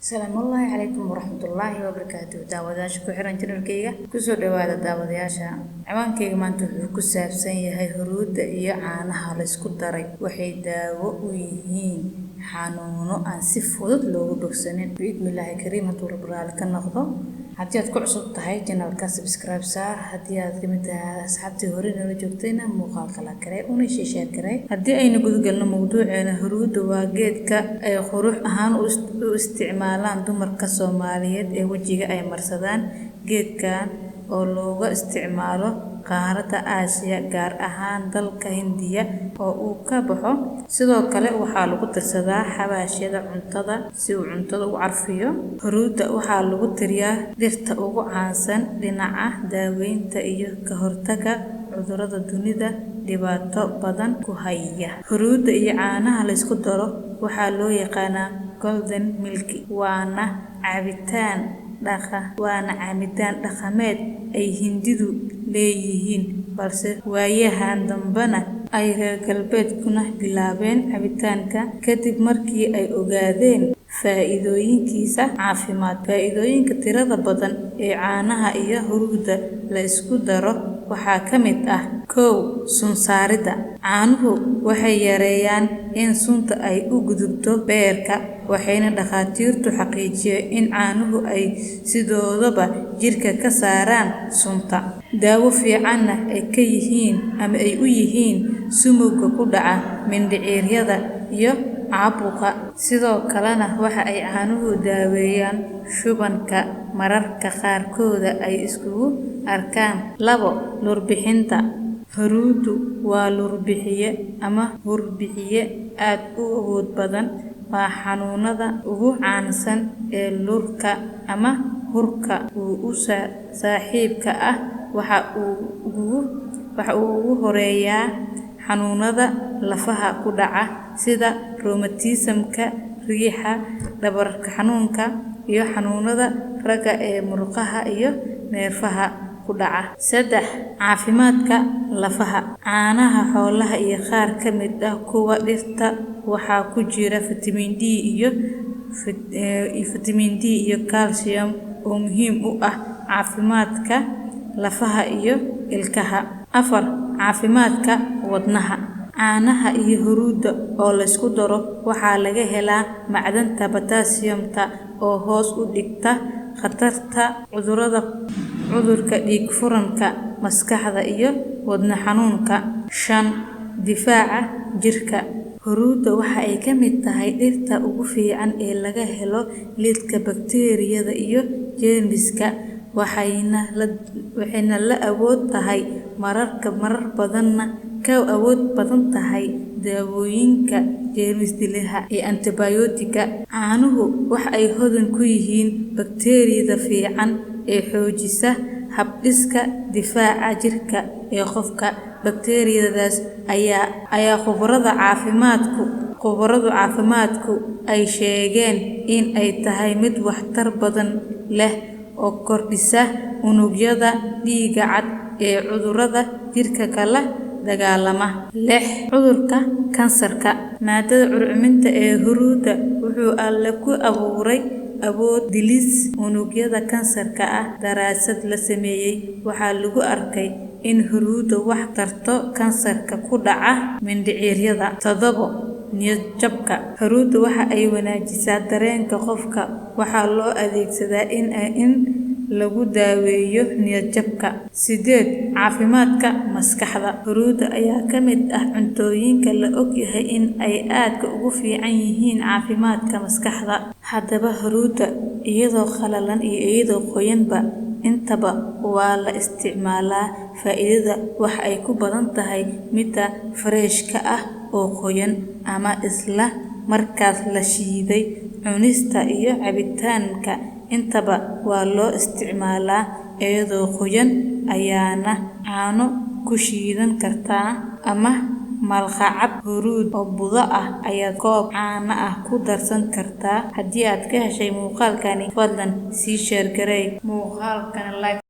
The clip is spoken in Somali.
السلام الله عليكم ورحمة الله وبركاته داوداش كحران جنركيga kusoo dhawaada daawadayaasha ciwaankeyga maanta wuxuu ku saabsan yahay huruudda iyo caanaha la isku daray waxay daawo u yihiin xanuuno aan si fudud loogu bogsanin biidmillaahi kariim hadduu rabraal ka noqdo haddii aad ku cusub tahay channelka subscribe saar haddii aad ka mid tahay asxaabtii hore nala joogtayna muuqaalka la kale una share garay haddii aynu gudagalno mawduuceena huruudda waa geedka ay qurux ahaan u isticmaalaan dumarka Soomaaliyeed ee wajiga ay marsadaan geedkan oo looga isticmaalo qaaradda Aasiya gaar ahaan dalka Hindiya oo uu ka baxo sidoo kale waxaa lagu tirsadaa xabaashyada cuntada si uu cuntada u carfiyo huruudda waxaa lagu tiriyaa dhirta ugu caansan dhinaca daaweynta iyo ka hortagga cudurrada dunida dhibaato badan ku haya huruudda iyo caanaha la isku daro waxaa loo yaqaanaa golden milk waana cabitaan dhaqameed ay Hindidu leeyihiin balse waayahan dambana ay reer galbeedkuna bilaabeen cabitaanka kadib markii ay ogaadeen faa'iidooyinkiisa caafimaad faa'iidooyinka tirada badan ee caanaha iyo huruudda la isku daro waxaa ka mid ah 1 sun saaridda caanuhu waxay yareeyaan in sunta ay u gudubto beerka waxayna dhakhaatiirtu xaqiijiyeen in caanuhu ay sidoodaba jirka ka saaraan sunta daawo fiicanna ay ka yihiin ama ay u yihiin sumowga ku dhaca mindhicirada iyo caabuqa sidoo kalena waxa ay caanuhu daaweeyaan shubanka mararka qaarkood ay iskugu arkaan 2 lurbixinta huruuddu waa lurbixiye ama hurbixiye aad u awood badan waa xanuunada ugu caansan ee lurka ama hurka u saaxiibka ah waxa uu ugu horeeyaa xanuunada lafaha ku dhaca sida rheumatism-ka riixa dhabarka xanuunka iyo xanuunada ragga ee murqaha iyo neerfaha ku dhaca 3 caafimaadka lafaha caanaha xoolaha iyo qaar ka mid ah kuwa dhirta waxaa ku jira vitamin D iyo calcium oo muhiim u ah caafimaadka lafaha iyo ilkaha 4 caafimaadka wadnaha caanaha iyo huruudda oo la isku daro waxaa laga helaa macdanta potassium-ta oo hoos u dhigta khatarta cudurka dhiig furanka maskaxda iyo wadna xanuunka 5 difaaca jirka huruudda waxa ay ka mid tahay dhirta ugu fiican ee laga helo lidka bakteeriyada iyo jeermiska waxayna la awood tahay marar badanna ka awood badan tahay daawooyinka jeermis dilaha ee antibiyootiga caanuhu waxa ay hodan ku yihiin bakteeriyada fiican ee xoojisa habdhiska difaaca jirka ee qofka bakteeriyadaas ayaa khubarada caafimaadku ay sheegeen in ay tahay mid waxtar badan leh oo kordhisa unugyada dhiigga cad ee cudurrada jirka kala dagaalama 6 cudurka kansarka maadada curcuminta ee huruudda wuxuu alle ku abuuray awood dilis unugyada kansarka ah daraasad la sameeyay waxaa lagu arkay in huruudda wax tarto kansarka ku dhaca mindhicirada 7 niyad jabka huruudda waxa ay wanaajisaa dareenka qofka waxaa loo adeegsadaa in lagu daaweeyo niyad jabka 8 caafimaadka maskaxda huruudda ayaa ka mid ah cuntooyinka la og yahay in ay aad ugu fiican yihiin caafimaadka maskaxda haddaba huruudda iyadoo qalalan iyo iyadoo qoyanba intaba waa la isticmaalaa faa'iidada wax ay ku badan tahay midda freeshka ah oo qoyan ama isla markaas la shiiday cunista iyo cabitaanka intaba waa loo isticmaalaa iyadoo qoyan ayaana caano ku shiidan kartaa ama malqacad huruud oo budo ah ayaad koob caano ah ku darsan kartaa haddii aad ka heshay muuqaalkani fadlan sii share garay muuqaalkan like